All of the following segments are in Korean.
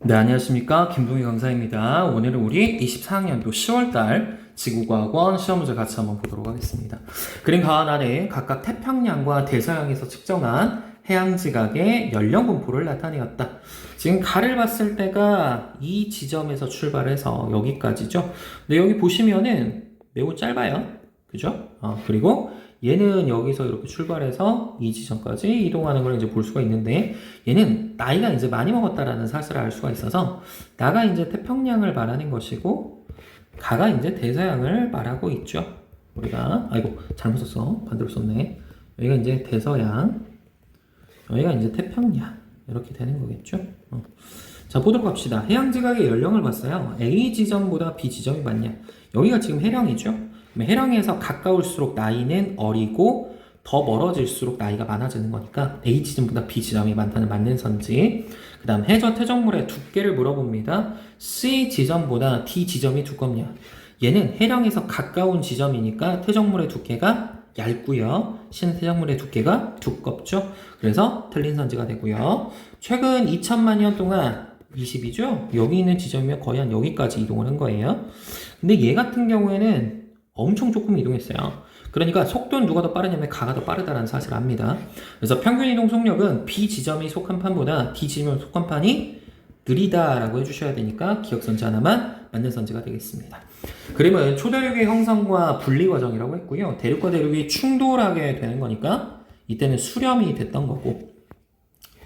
네, 안녕하십니까. 김동희 강사입니다. 오늘은 우리 24학년도 10월달 지구과학원 시험 문제 같이 한번 보도록 하겠습니다. 그림 가안 아래 각각 태평양과 대서양에서 측정한 해양지각의 연령 분포를 나타내었다. 지금 가를 봤을 때가 이 지점에서 출발해서 여기까지죠. 근데 여기 보시면은 매우 짧아요. 그죠? 그리고 얘는 여기서 이렇게 출발해서 이 지점까지 이동하는 걸 이제 볼 수가 있는데, 얘는 나이가 이제 많이 먹었다라는 사실을 알 수가 있어서 나가 이제 태평양을 말하는 것이고 가가 이제 대서양을 말하고 있죠. 우리가 아이고 잘못 썼어. 반대로 썼네. 여기가 이제 대서양, 여기가 이제 태평양 이렇게 되는 거겠죠. 자, 보도록 합시다. 해양지각의 연령을 봤어요. A 지점보다 B 지점이 많냐? 여기가 지금 해령이죠. 해령에서 가까울수록 나이는 어리고 더 멀어질수록 나이가 많아지는 거니까 A 지점보다 B 지점이 많다는 맞는 선지. 그 다음 해저 퇴적물의 두께를 물어봅니다. C 지점보다 D 지점이 두껍냐? 얘는 해령에서 가까운 지점이니까 퇴적물의 두께가 얇고요. C는 퇴적물의 두께가 두껍죠. 그래서 틀린 선지가 되고요. 최근 2천만 년 동안 20이죠? 여기 있는 지점이면 거의 한 여기까지 이동을 한 거예요. 근데 얘 같은 경우에는 엄청 조금 이동했어요. 그러니까 속도는 누가 더 빠르냐면 가가 더 빠르다는 사실을 압니다. 그래서 평균 이동 속력은 B 지점이 속한 판보다 D 지점이 속한 판이 느리다라고 해주셔야 되니까 기억선지 하나만 맞는 선지가 되겠습니다. 그림은 초대륙의 형성과 분리 과정이라고 했고요. 대륙과 대륙이 충돌하게 되는 거니까 이때는 수렴이 됐던 거고,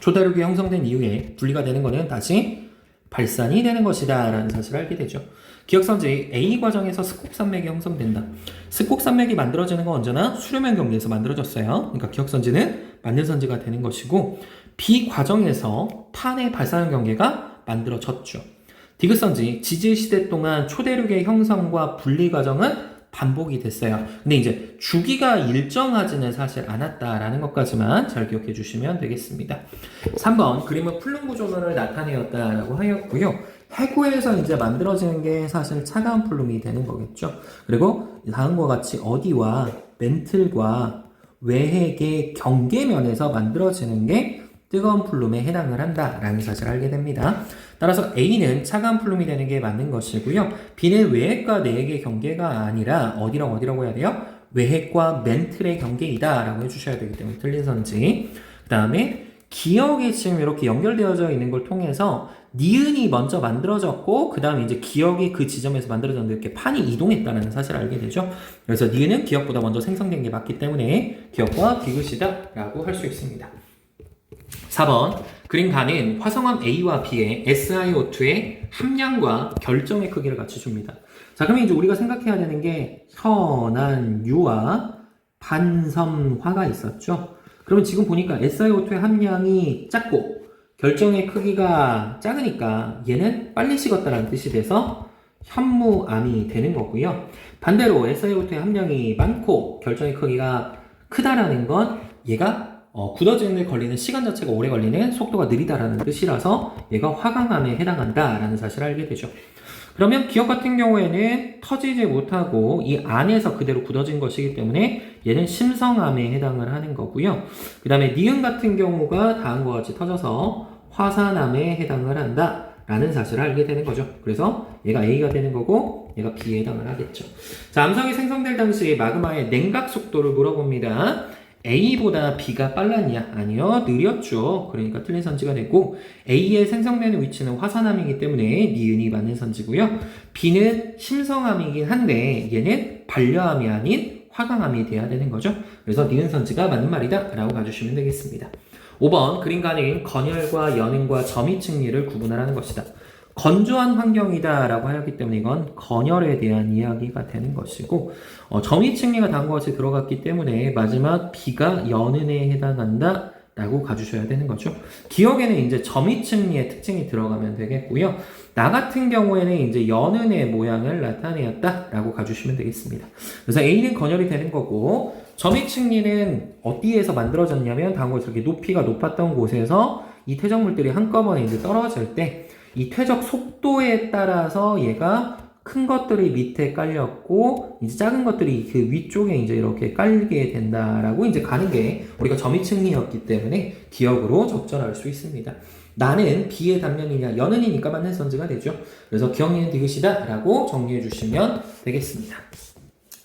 초대륙이 형성된 이후에 분리가 되는 거는 다시 발산이 되는 것이다 라는 사실을 알게 되죠. 기억선지 A 과정에서 스콕산맥이 형성된다. 스콕산맥이 만들어지는 건 언제나 수렴형 경계에서 만들어졌어요. 그러니까 기억선지는 맞는 선지가 되는 것이고, B 과정에서 탄의 발산형 경계가 만들어졌죠. 디귿선지 지질시대 동안 초대륙의 형성과 분리 과정은 반복이 됐어요. 근데 이제 주기가 일정하지는 사실 않았다라는 것까지만 잘 기억해 주시면 되겠습니다. 3번 그림은 풀릉 구조물을 나타내었다라고 하였고요. 해구에서 이제 만들어지는 게 사실 차가운 풀룸이 되는 거겠죠. 그리고 다음과 같이 어디와 멘틀과 외핵의 경계면에서 만들어지는 게 뜨거운 풀룸에 해당을 한다라는 사실을 알게 됩니다. 따라서 A는 차가운 풀룸이 되는 게 맞는 것이고요. B는 외핵과 내핵의 경계가 아니라 어디라고 해야 돼요? 외핵과 멘틀의 경계이다 라고 해주셔야 되기 때문에 틀린 선지. 그 다음에 기억이 지금 이렇게 연결되어져 있는 걸 통해서 니은이 먼저 만들어졌고, 그 다음에 이제 기억이 그 지점에서 만들어졌는데 이렇게 판이 이동했다는 사실을 알게 되죠. 그래서 니은은 기억보다 먼저 생성된 게 맞기 때문에 기억과 디귿이다 라고 할 수 있습니다. 4번 그림 가는 화성암 A와 B의 SiO2의 함량과 결정의 크기를 같이 줍니다. 자, 그러면 이제 우리가 생각해야 되는 게 현안유와 반섬화가 있었죠. 그러면 지금 보니까 SiO2의 함량이 작고 결정의 크기가 작으니까 얘는 빨리 식었다는 뜻이 돼서 현무암이 되는 거고요. 반대로 SiO2의 함량이 많고 결정의 크기가 크다라는 건 얘가 굳어지는 데 걸리는 시간 자체가 오래 걸리는 속도가 느리다라는 뜻이라서 얘가 화강암에 해당한다라는 사실을 알게 되죠. 그러면 기억 같은 경우에는 터지지 못하고 이 안에서 그대로 굳어진 것이기 때문에 얘는 심성암에 해당을 하는 거고요. 그 다음에 니은 같은 경우가 다음과 같이 터져서 화산암에 해당을 한다 라는 사실을 알게 되는 거죠. 그래서 얘가 A가 되는 거고 얘가 B에 해당을 하겠죠. 자, 암석이 생성될 당시 마그마의 냉각 속도를 물어봅니다. A보다 B가 빨랐냐? 아니요, 느렸죠. 그러니까 틀린 선지가 되고, A의 생성되는 위치는 화산암이기 때문에 니은이 맞는 선지고요. B는 심성암이긴 한데 얘는 반려암이 아닌 화강암이 돼야 되는 거죠. 그래서 니은 선지가 맞는 말이다 라고 봐주시면 되겠습니다. 5번 그림 가는 건열과 연응과 점이측리를 구분하라는 것이다. 건조한 환경이다 라고 하였기 때문에 이건 건열에 대한 이야기가 되는 것이고, 점이측리가 다음과 같이 들어갔기 때문에 마지막 B가 연은에 해당한다 라고 가주셔야 되는 거죠. 기억에는 이제 점이측리의 특징이 들어가면 되겠고요. 나 같은 경우에는 이제 연은의 모양을 나타내었다 라고 가주시면 되겠습니다. 그래서 A는 건열이 되는 거고, 점이측리는 어디에서 만들어졌냐면 다음과 같이 이렇게 높이가 높았던 곳에서 이 퇴적물들이 한꺼번에 이제 떨어질 때 이 퇴적 속도에 따라서 얘가 큰 것들이 밑에 깔렸고 이제 작은 것들이 그 위쪽에 이제 이렇게 깔리게 된다라고 이제 가는 게 우리가 점이측리였기 때문에 기억으로 적절할 수 있습니다. 나는 B의 단면이냐 연은이니까 맞는 선지가 되죠. 그래서 기억니은 디귿이다 라고 정리해 주시면 되겠습니다.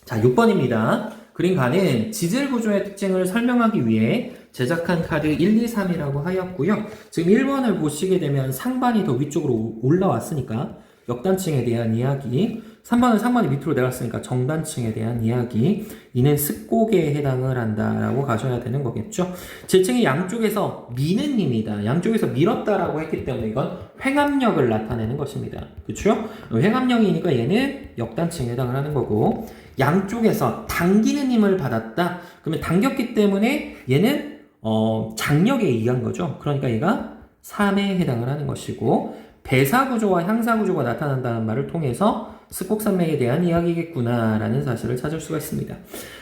자, 6번입니다. 그림가는 지질 구조의 특징을 설명하기 위해 제작한 카드 1, 2, 3이라고 하였고요. 지금 1번을 보시게 되면 상반이 더 위쪽으로 올라왔으니까 역단층에 대한 이야기, 3번은 상반이 밑으로 내려왔으니까 정단층에 대한 이야기, 이는 습곡에 해당을 한다라고 가셔야 되는 거겠죠. 질층이 양쪽에서 미는 힘이다. 양쪽에서 밀었다라고 했기 때문에 이건 횡압력을 나타내는 것입니다. 그렇죠? 횡압력이니까 얘는 역단층에 해당을 하는 거고, 양쪽에서 당기는 힘을 받았다. 그러면 당겼기 때문에 얘는 장력에 의한 거죠. 그러니까 얘가 3에 해당을 하는 것이고, 배사구조와 향사구조가 나타난다는 말을 통해서 습곡산맥에 대한 이야기겠구나 라는 사실을 찾을 수가 있습니다.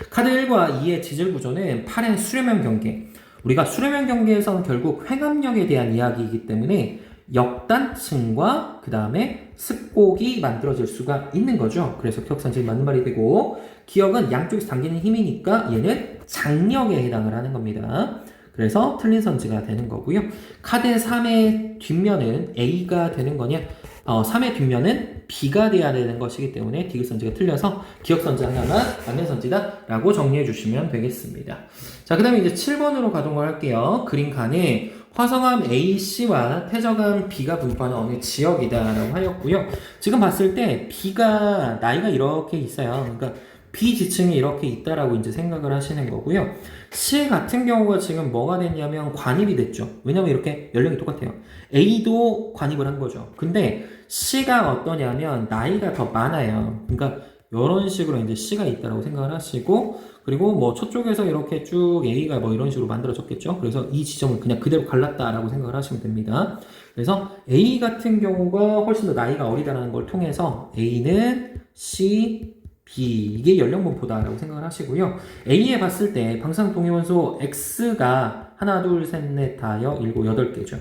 카드 1과 2의 지질구조는 8의 수렴형 경계, 우리가 수렴형 경계에서는 결국 횡압력에 대한 이야기이기 때문에 역단층과 그 다음에 습곡이 만들어질 수가 있는 거죠. 그래서 기억선지 맞는 말이 되고, 기억은 양쪽에서 당기는 힘이니까 얘는 장력에 해당을 하는 겁니다. 그래서 틀린 선지가 되는 거고요. 카드 3의 뒷면은 A가 되는 거냐, 3의 뒷면은 B가 돼야 되는 것이기 때문에 디귿 선지가 틀려서 기억 선지 하나만 맞는 선지다 라고 정리해 주시면 되겠습니다. 자, 그 다음에 이제 7번으로 가동을 할게요. 그림칸에 화성암 AC와 퇴적암 B가 분포하는 어느 지역이다 라고 하였고요. 지금 봤을 때 B가 나이가 이렇게 있어요. 그러니까 B 지층이 이렇게 있다라고 이제 생각을 하시는 거고요. C 같은 경우가 지금 뭐가 됐냐면 관입이 됐죠. 왜냐면 이렇게 연령이 똑같아요. A도 관입을 한 거죠. 근데 C가 어떠냐면 나이가 더 많아요. 그러니까 이런 식으로 이제 C가 있다라고 생각을 하시고, 그리고 뭐 저쪽에서 이렇게 쭉 A가 뭐 이런 식으로 만들어졌겠죠. 그래서 이 지점을 그냥 그대로 갈랐다라고 생각을 하시면 됩니다. 그래서 A 같은 경우가 훨씬 더 나이가 어리다라는 걸 통해서 A는 C, B, 이게 연령분포다라고 생각을 하시고요. A에 봤을 때 방사능동위원소 X가 하나, 둘, 셋, 넷, 다여, 일곱, 8개죠.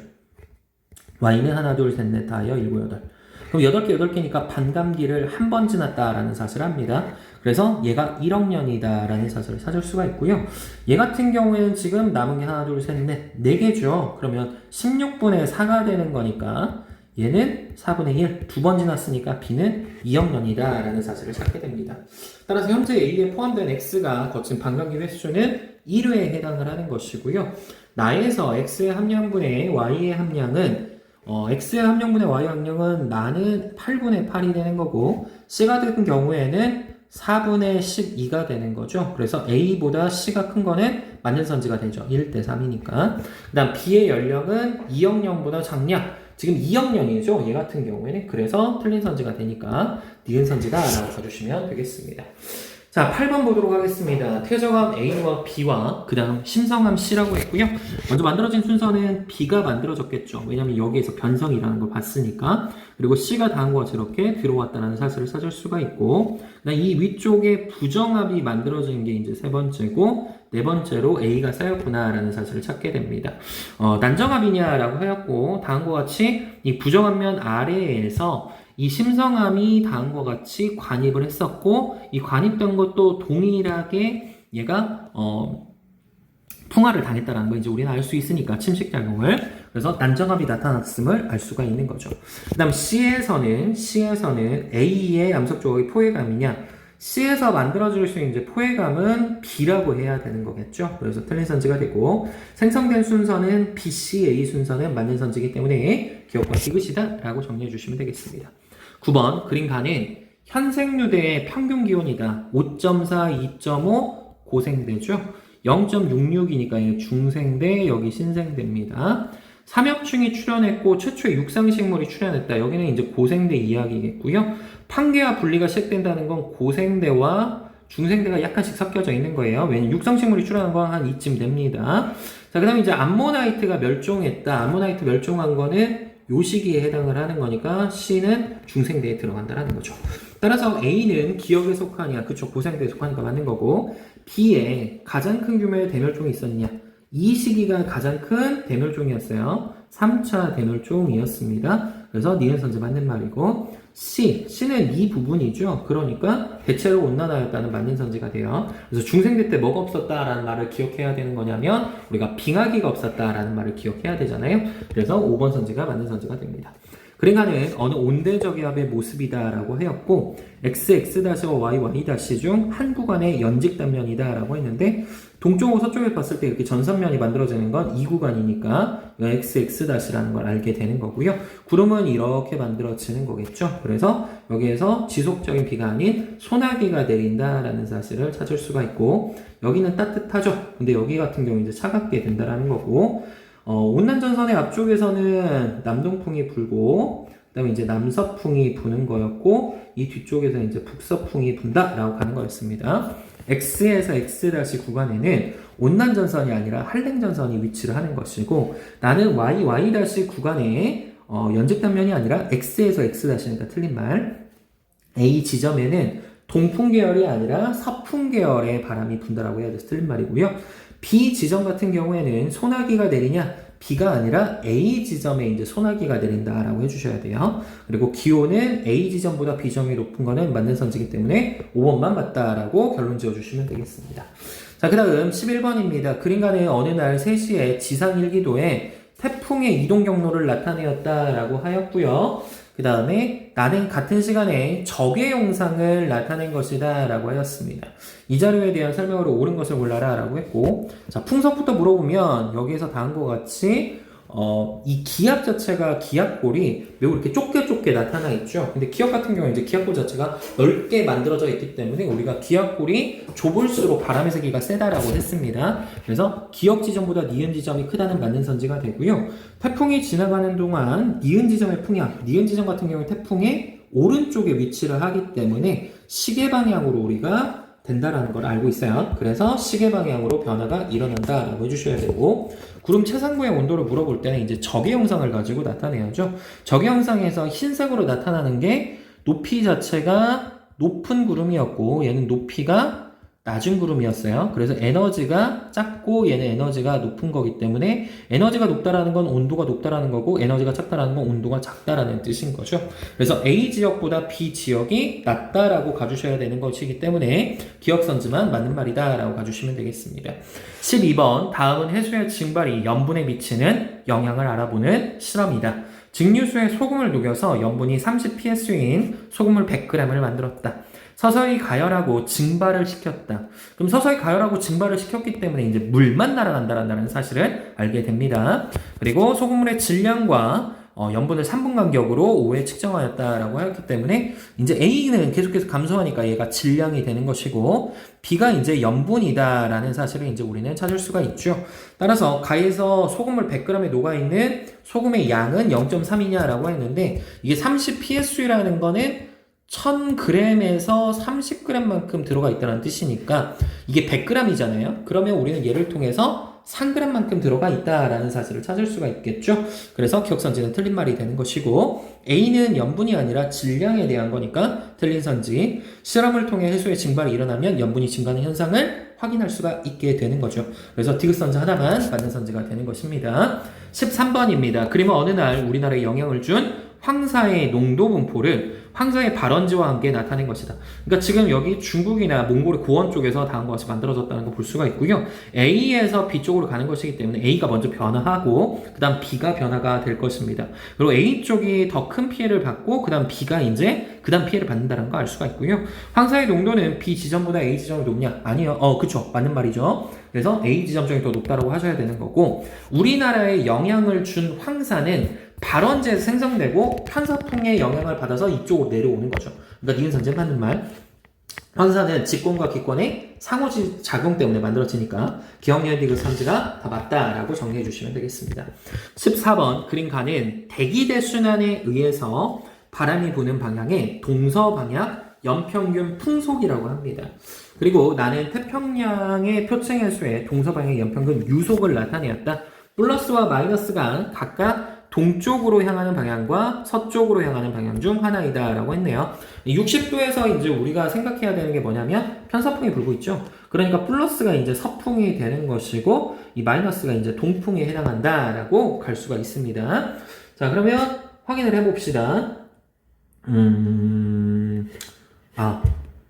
Y는 하나, 둘, 셋, 넷, 다여, 일곱, 8. 그럼 8개, 8개니까 반감기를 한 번 지났다라는 사실을 합니다. 그래서 얘가 1억 년이다라는 사실을 찾을 수가 있고요. 얘 같은 경우에는 지금 남은 게 하나, 둘, 셋, 넷, 4개죠. 그러면 16분의 4가 되는 거니까 얘는 4분의 1, 2번 지났으니까 B는 2억 년이다 라는 사실을 찾게 됩니다. 따라서 현재 A에 포함된 X가 거친 반감기 횟수는 1회에 해당을 하는 것이고요. 나에서 X의 함량분의 Y의 함량은 X의 함량분의 Y의 함량은 나는 8분의 8이 되는 거고, C 같은 경우에는 4분의 12가 되는 거죠. 그래서 A보다 C가 큰 거는 맞는 선지가 되죠. 1대 3이니까. 그 다음 B의 연령은 2억 년보다 작냐? 지금 2억 년이죠. 얘 같은 경우에는. 그래서 틀린 선지가 되니까 니은 선지다 라고 써주시면 되겠습니다. 자, 8번 보도록 하겠습니다. 퇴적암 A와 B와 그 다음 심성암 C라고 했고요. 먼저 만들어진 순서는 B가 만들어졌겠죠. 왜냐면 여기에서 변성이라는 걸 봤으니까. 그리고 C가 다음과 저렇게 들어왔다는 사실을 찾을 수가 있고, 이 위쪽에 부정합이 만들어진 게 이제 세 번째고, 네 번째로 A가 쌓였구나라는 사실을 찾게 됩니다. 난정합이냐라고 하였고, 다음과 같이 이 부정합면 아래에서 이 심성암이 다음과 같이 관입을 했었고, 이 관입된 것도 동일하게 얘가 풍화를 당했다는 거 이제 우리는 알 수 있으니까, 침식작용을. 그래서 난정합이 나타났음을 알 수가 있는 거죠. 그 다음 C에서는 A의 암석 조각이 포획감이냐, C에서 만들어질 수 있는 이제 포획감은 B라고 해야 되는 거겠죠. 그래서 틀린 선지가 되고, 생성된 순서는 B, C, A 순서는 맞는 선지이기 때문에 기억과 디귿이다 라고 정리해 주시면 되겠습니다. 9번 그림가는 현생류대의 평균 기온이다. 5.4, 2.5 고생대죠. 0.66이니까 중생대, 여기 신생대입니다. 삼엽충이 출현했고 최초의 육상식물이 출현했다. 여기는 이제 고생대 이야기겠고요. 판계와 분리가 시작된다는 건 고생대와 중생대가 약간씩 섞여져 있는 거예요. 왜냐면 육상식물이 출현한 건 한 이쯤 됩니다. 자, 그 다음에 이제 암모나이트가 멸종했다. 암모나이트 멸종한 거는 요 시기에 해당을 하는 거니까 C는 중생대에 들어간다는 거죠. 따라서 A는 기억에 속하냐, 그쵸, 고생대에 속하니까 맞는 거고, B에 가장 큰 규모의 대멸종이 있었냐, 이 시기가 가장 큰 대멸종이었어요. 3차 대멸종이었습니다. 그래서 니은 선지 맞는 말이고 C는 이 부분이죠. 그러니까 대체로 온난화였다는 맞는 선지가 돼요. 그래서 중생대 때 뭐가 없었다라는 말을 기억해야 되는 거냐면 우리가 빙하기가 없었다라는 말을 기억해야 되잖아요. 그래서 5번 선지가 맞는 선지가 됩니다. 그러니까는 어느 온대적이합의 모습이다라고 하였고 XX-와 YY- 중 한 구간의 연직 단면이다라고 했는데 동쪽하고 서쪽에 봤을 때 이렇게 전선면이 만들어지는 건 이 구간이니까 XX-라는 걸 알게 되는 거고요. 구름은 이렇게 만들어지는 거겠죠. 그래서 여기에서 지속적인 비가 아닌 소나기가 내린다라는 사실을 찾을 수가 있고 여기는 따뜻하죠. 근데 여기 같은 경우 이제 차갑게 된다라는 거고 온난전선의 앞쪽에서는 남동풍이 불고 그다음에 이제 남서풍이 부는 거였고 이 뒤쪽에서 이제 북서풍이 분다라고 가는 거였습니다. X에서 X- 구간에는 온난전선이 아니라 한랭전선이 위치를 하는 것이고 나는 YY- 구간에 연직 단면이 아니라 X에서 X니까 틀린 말 A 지점에는 동풍 계열이 아니라 서풍 계열의 바람이 분다라고 해야 돼서 틀린 말이고요. B 지점 같은 경우에는 소나기가 내리냐? B가 아니라 A 지점에 이제 소나기가 내린다라고 해주셔야 돼요. 그리고 기온은 A 지점보다 B 지점이 높은 거는 맞는 선지이기 때문에 5번만 맞다라고 결론 지어주시면 되겠습니다. 자, 그 다음 11번입니다. 그림가는 어느 날 3시에 지상 일기도에 태풍의 이동 경로를 나타내었다라고 하였고요. 그 다음에 나는 같은 시간에 적의 영상을 나타낸 것이다 라고 하였습니다. 이 자료에 대한 설명으로 옳은 것을 골라라 라고 했고 자 풍속부터 물어보면 여기에서 다음과 같이 이 기압 자체가 기압골이 매우 이렇게 좁게 나타나 있죠. 근데 기압 같은 경우는 이제 기압골 자체가 넓게 만들어져 있기 때문에 우리가 기압골이 좁을수록 바람의 세기가 세다라고 했습니다. 그래서 기역 지점보다 니은 지점이 크다는 맞는 선지가 되고요. 태풍이 지나가는 동안 니은 지점의 풍향, 니은 지점 같은 경우는 태풍의 오른쪽에 위치를 하기 때문에 시계 방향으로 우리가 된다라는 걸 알고 있어요. 그래서 시계 방향으로 변화가 일어난다라고 해주셔야 되고 구름 최상부의 온도를 물어볼 때는 이제 적의 형상을 가지고 나타내야죠. 적의 형상에서 흰색으로 나타나는 게 높이 자체가 높은 구름이었고 얘는 높이가 낮은 구름이었어요. 그래서 에너지가 작고 얘는 에너지가 높은 거기 때문에 에너지가 높다라는 건 온도가 높다라는 거고 에너지가 작다라는 건 온도가 작다라는 뜻인 거죠. 그래서 A 지역보다 B 지역이 낮다라고 가주셔야 되는 것이기 때문에 기억선지만 맞는 말이다 라고 가주시면 되겠습니다. 12번 다음은 해수의 증발이 염분에 미치는 영향을 알아보는 실험이다. 증류수에 소금을 녹여서 염분이 30ps인 소금물 100g을 만들었다. 서서히 가열하고 증발을 시켰다. 그럼 서서히 가열하고 증발을 시켰기 때문에 이제 물만 날아간다는 사실을 알게 됩니다. 그리고 소금물의 질량과 염분을 3분 간격으로 5회 측정하였다라고 하였기 때문에 이제 A는 계속해서 감소하니까 얘가 질량이 되는 것이고 B가 이제 염분이다라는 사실을 이제 우리는 찾을 수가 있죠. 따라서 가에서 소금물 100g에 녹아있는 소금의 양은 0.3이냐라고 했는데 이게 30ps라는 거는 1000g에서 30g만큼 들어가 있다는 뜻이니까 이게 100g이잖아요. 그러면 우리는 얘를 통해서 3g만큼 들어가 있다라는 사실을 찾을 수가 있겠죠. 그래서 기억선지는 틀린 말이 되는 것이고 A는 염분이 아니라 질량에 대한 거니까 틀린 선지. 실험을 통해 해수의 증발이 일어나면 염분이 증가하는 현상을 확인할 수가 있게 되는 거죠. 그래서 디귿선지 하나만 맞는 선지가 되는 것입니다. 13번입니다. 그림은 어느 날 우리나라에 영향을 준 황사의 농도 분포를 황사의 발원지와 함께 나타낸 것이다. 그러니까 지금 여기 중국이나 몽골의 고원 쪽에서 다음과 같이 만들어졌다는 거 볼 수가 있고요. A에서 B 쪽으로 가는 것이기 때문에 A가 먼저 변화하고 그 다음 B가 변화가 될 것입니다. 그리고 A 쪽이 더 큰 피해를 받고 그 다음 B가 이제 그 다음 피해를 받는다는 거 알 수가 있고요. 황사의 농도는 B 지점보다 A 지점이 높냐? 아니요. 그쵸. 맞는 말이죠. 그래서 A 지점 쪽이 더 높다고 하셔야 되는 거고 우리나라에 영향을 준 황사는 발원지에서 생성되고 편서풍의 영향을 받아서 이쪽으로 내려오는 거죠. 그러니까 니은 선지 맞는 말. 황사는 직권과 기권의 상호지 작용 때문에 만들어지니까 기억니은 디귿 선지가 다 맞다라고 정리해 주시면 되겠습니다. 14번 그림가는 대기대 순환에 의해서 바람이 부는 방향의 동서방향 연평균 풍속이라고 합니다. 그리고 나는 태평양의 표층해수의 동서방향 연평균 유속을 나타내었다. 플러스와 마이너스가 각각 동쪽으로 향하는 방향과 서쪽으로 향하는 방향 중 하나이다 라고 했네요. 60도에서 이제 우리가 생각해야 되는 게 뭐냐면 편서풍이 불고 있죠. 그러니까 플러스가 이제 서풍이 되는 것이고 이 마이너스가 이제 동풍에 해당한다 라고 갈 수가 있습니다. 자, 그러면 확인을 해봅시다.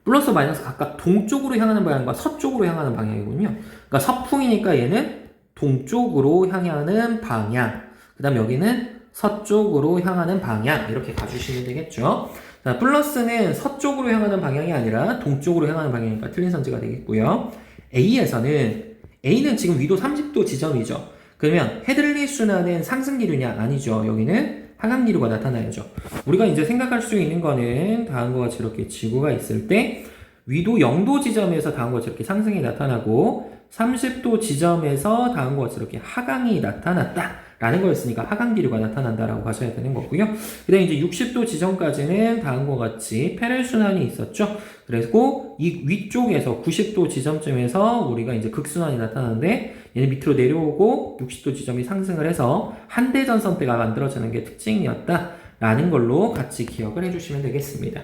플러스 마이너스 각각 동쪽으로 향하는 방향과 서쪽으로 향하는 방향이군요. 그러니까 서풍이니까 얘는 동쪽으로 향하는 방향. 그 다음 여기는 서쪽으로 향하는 방향. 이렇게 가주시면 되겠죠. 자, 플러스는 서쪽으로 향하는 방향이 아니라 동쪽으로 향하는 방향이니까 틀린 선지가 되겠고요. A는 지금 위도 30도 지점이죠. 그러면 헤들리 순환은 상승기류냐? 아니죠. 여기는 하강기류가 나타나야죠. 우리가 이제 생각할 수 있는 거는 다음과 같이 이렇게 지구가 있을 때 위도 0도 지점에서 다음과 같이 이렇게 상승이 나타나고 30도 지점에서 다음과 같이 이렇게 하강이 나타났다 라는 거였으니까 하강기류가 나타난다라고 가셔야 되는 거고요. 그 다음에 이제 60도 지점까지는 다음과 같이 페렐순환이 있었죠. 그리고 이 위쪽에서 90도 지점쯤에서 우리가 이제 극순환이 나타나는데 얘는 밑으로 내려오고 60도 지점이 상승을 해서 한대전선대가 만들어지는 게 특징이었다 라는 걸로 같이 기억을 해주시면 되겠습니다.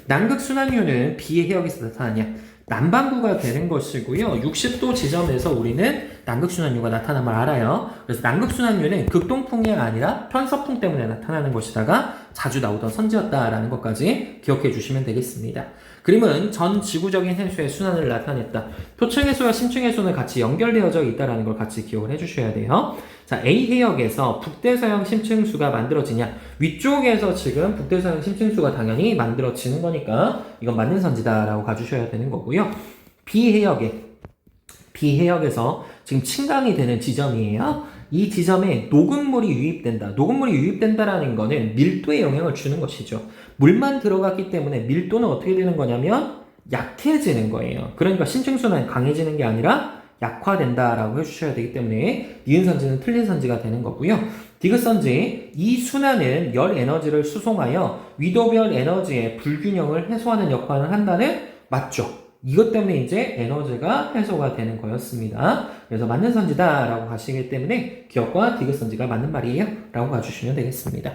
남극순환류는 B의 해역에서 나타나냐? 남반구가 되는 것이고요. 60도 지점에서 우리는 남극순환류가 나타남을 알아요. 그래서 남극순환류는 극동풍이 아니라 편서풍 때문에 나타나는 것이다가 자주 나오던 선지였다라는 것까지 기억해 주시면 되겠습니다. 그림은 전 지구적인 해수의 순환을 나타냈다. 표층해수와 심층해수는 같이 연결되어져 있다는 걸 같이 기억을 해주셔야 돼요. 자, A 해역에서 북대서양 심층수가 만들어지냐? 위쪽에서 지금 북대서양 심층수가 당연히 만들어지는 거니까 이건 맞는 선지다라고 가주셔야 되는 거고요. B 해역에서 지금 침강이 되는 지점이에요. 이 지점에 녹음물이 유입된다. 녹음물이 유입된다라는 거는 밀도에 영향을 주는 것이죠. 물만 들어갔기 때문에 밀도는 어떻게 되는 거냐면 약해지는 거예요. 그러니까 심층수는 강해지는 게 아니라 약화된다라고 해주셔야 되기 때문에 니은 선지는 틀린 선지가 되는 거고요. 디귿 선지, 이 순환은 열 에너지를 수송하여 위도별 에너지의 불균형을 해소하는 역할을 한다는 맞죠. 이것 때문에 이제 에너지가 해소가 되는 거였습니다. 그래서 맞는 선지다라고 가시기 때문에 기억과 디귿 선지가 맞는 말이에요 라고 가주시면 되겠습니다.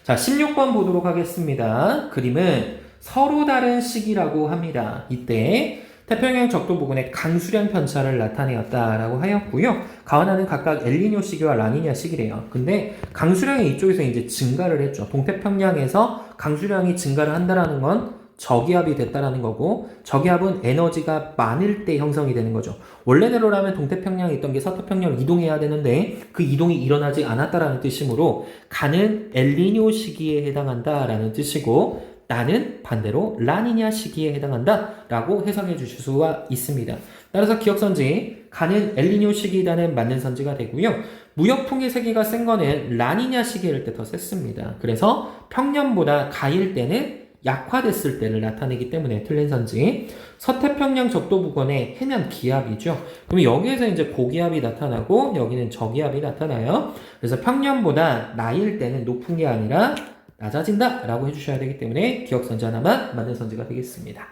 자, 16번 보도록 하겠습니다. 그림은 서로 다른 시기라고 합니다. 이때 태평양 적도 부근에 강수량 편차를 나타내었다라고 하였고요. 가와나는 각각 엘니뇨 시기와 라니냐 시기래요. 근데 강수량이 이쪽에서 이제 증가를 했죠. 동태평양에서 강수량이 증가를 한다라는 건 저기압이 됐다라는 거고, 저기압은 에너지가 많을 때 형성이 되는 거죠. 원래대로라면 동태평양에 있던 게 서태평양으로 이동해야 되는데 그 이동이 일어나지 않았다라는 뜻이므로 가는 엘니뇨 시기에 해당한다라는 뜻이고, 나는 반대로 라니냐 시기에 해당한다라고 해석해 주실 수가 있습니다. 따라서 기억선지, 가는 엘니뇨 시기라는 맞는 선지가 되고요. 무역풍의 세기가 센 거는 라니냐 시기일 때 더 셌습니다. 그래서 평년보다 가일 때는 약화됐을 때를 나타내기 때문에 틀린 선지. 서태평양 적도 부근의 해면 기압이죠. 그럼 여기에서 이제 고기압이 나타나고 여기는 저기압이 나타나요. 그래서 평년보다 나일 때는 높은 게 아니라 낮아진다 라고 해주셔야 되기 때문에 기억 선지 하나만 맞는 선지가 되겠습니다.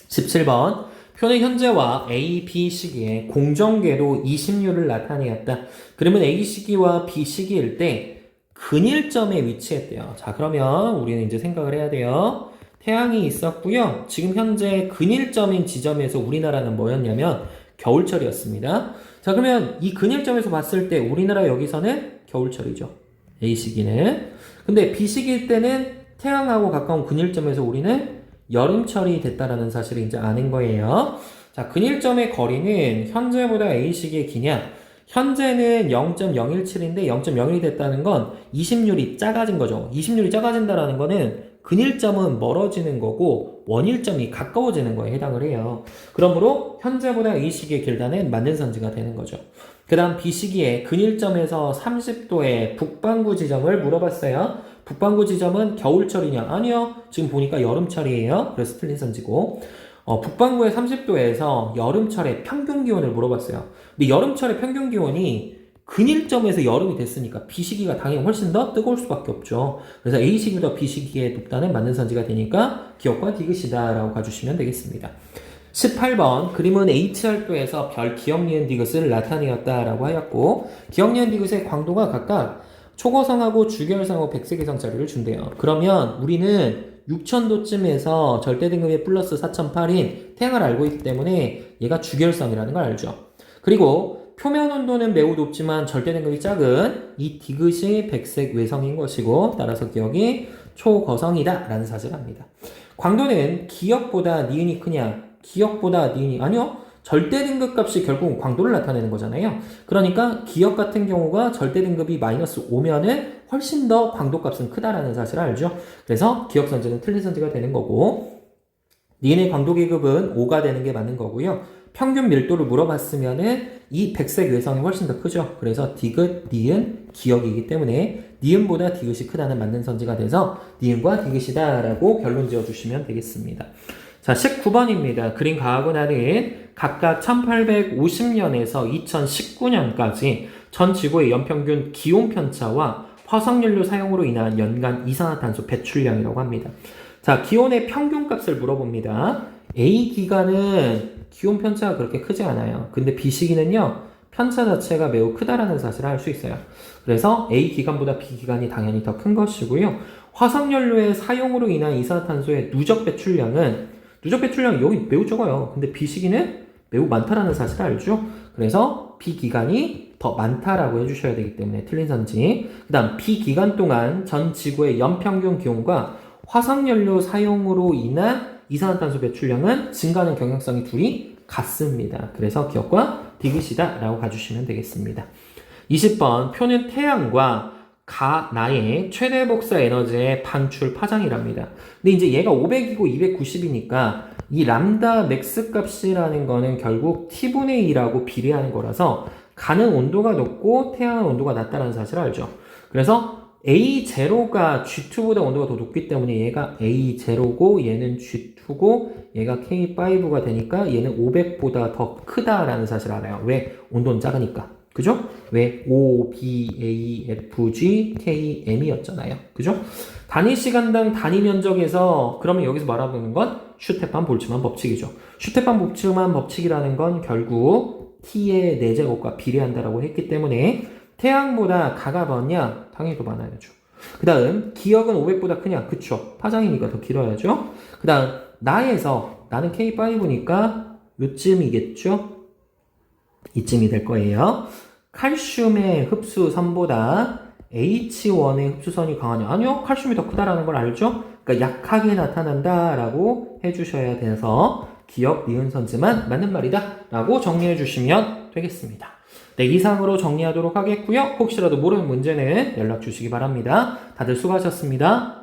17번 표는 현재와 A, B 시기에 공정궤도 20류를 나타내었다. 그러면 A 시기와 B 시기일 때 근일점에 위치했대요. 자, 그러면 우리는 이제 생각을 해야 돼요. 태양이 있었고요. 지금 현재 근일점인 지점에서 우리나라는 뭐였냐면 겨울철이었습니다. 자, 그러면 이 근일점에서 봤을 때 우리나라 여기서는 겨울철이죠. A 시기는. 근데 B 시기일 때는 태양하고 가까운 근일점에서 우리는 여름철이 됐다라는 사실을 이제 아는 거예요. 자, 근일점의 거리는 현재보다 A 시기에 기냐? 현재는 0.017인데 0.01이 됐다는 건 20률이 작아진 거죠. 20률이 작아진다라는 거는 근일점은 멀어지는 거고 원일점이 가까워지는 거에 해당을 해요. 그러므로 현재보다 A 시기의 길다는 맞는 선지가 되는 거죠. 그 다음 B 시기에 근일점에서 30도의 북반구 지점을 물어봤어요. 북반구 지점은 겨울철이냐? 아니요. 지금 보니까 여름철이에요. 그래서 틀린 선지고. 북반구의 30도에서 여름철의 평균 기온을 물어봤어요. 근데 여름철의 평균 기온이 근일점에서 여름이 됐으니까 B 시기가 당연히 훨씬 더 뜨거울 수밖에 없죠. 그래서 A 시기보다 B 시기에 높다는 맞는 선지가 되니까 기억과 디귿이다 라고 가주시면 되겠습니다. 18번 그림은 H열도에서 별 기억 니은 디귿을 나타내었다라고 하였고, 기억 니은 디귿의 광도가 각각 초고성하고 주결성하고 백색해성 자리를 준대요. 그러면 우리는 6000도쯤에서 절대 등급이 플러스 4008인 태양을 알고 있기 때문에 얘가 주결성이라는 걸 알죠. 그리고 표면 온도는 매우 높지만 절대 등급이 작은 이 디귿이 백색 외성인 것이고 따라서 기억이 초거성이다 라는 사실을 합니다. 광도는 기역보다 니은이 크냐? 기역보다 니은이 아니요. 절대 등급 값이 결국 광도를 나타내는 거잖아요. 그러니까 기역 같은 경우가 절대 등급이 마이너스 5면은 훨씬 더 광도 값은 크다라는 사실을 알죠. 그래서 기역 선지는 틀린 선지가 되는 거고 니은의 광도 계급은 5가 되는 게 맞는 거고요. 평균 밀도를 물어봤으면은 이 백색 외성이 훨씬 더 크죠. 그래서 디귿, 니은, 기역이기 때문에 니은보다 디귿이 크다는 맞는 선지가 돼서 니은과 디귿이다 라고 결론 지어주시면 되겠습니다. 자, 19번입니다. 그림 가하고 나는 각각 1850년에서 2019년까지 전 지구의 연평균 기온 편차와 화석연료 사용으로 인한 연간 이산화탄소 배출량이라고 합니다. 자, 기온의 평균값을 물어봅니다. A 기간은 기온 편차가 그렇게 크지 않아요. 근데 B 시기는요, 편차 자체가 매우 크다라는 사실을 알 수 있어요. 그래서 A 기간보다 B 기간이 당연히 더 큰 것이고요. 화석연료의 사용으로 인한 이산화탄소의 누적 배출량이 여기 매우 적어요. 근데 B 시기는 매우 많다라는 사실을 알죠. 그래서 B 기간이 더 많다라고 해주셔야 되기 때문에 틀린 선지. 그 다음 B 기간 동안 전 지구의 연평균 기온과 화석연료 사용으로 인한 이산화탄소 배출량은 증가하는 경향성이 둘이 같습니다. 그래서 기억과 디귿이다 라고 가주시면 되겠습니다. 20번 표는 태양과 나의 최대 복사 에너지의 방출 파장이랍니다. 근데 이제 얘가 500이고 290이니까 이 람다 맥스 값이라는 거는 결국 t분의 2라고 비례하는 거라서 가는 온도가 높고 태양은 온도가 낮다는 사실을 알죠. 그래서 A0가 G2보다 온도가 더 높기 때문에 얘가 A0고 얘는 G2고 얘가 K5가 되니까 얘는 500보다 더 크다라는 사실을 알아요. 왜? 온도는 작으니까. 그죠? 왜? O, B, A, F, G, K, M이었잖아요. 그죠? 단위 시간당 단위 면적에서 그러면 여기서 말하는 건 슈테판 볼츠만 법칙이죠. 슈테판 볼츠만 법칙이라는 건 결국 T의 4제곱과 비례한다라고 했기 때문에 태양보다 가가 많냐? 당연히 더 많아야죠. 그 다음 기역은 500보다 크냐? 그쵸. 파장이니까 더 길어야죠. 그 다음 나는 K5니까 요쯤이겠죠? 이쯤이 될 거예요. 칼슘의 흡수선보다 H1의 흡수선이 강하냐? 아니요. 칼슘이 더 크다라는 걸 알죠? 그러니까 약하게 나타난다라고 해주셔야 돼서 기역, 니은 선지만 맞는 말이다 라고 정리해 주시면 되겠습니다. 네, 이상으로 정리하도록 하겠고요. 혹시라도 모르는 문제는 연락 주시기 바랍니다. 다들 수고하셨습니다.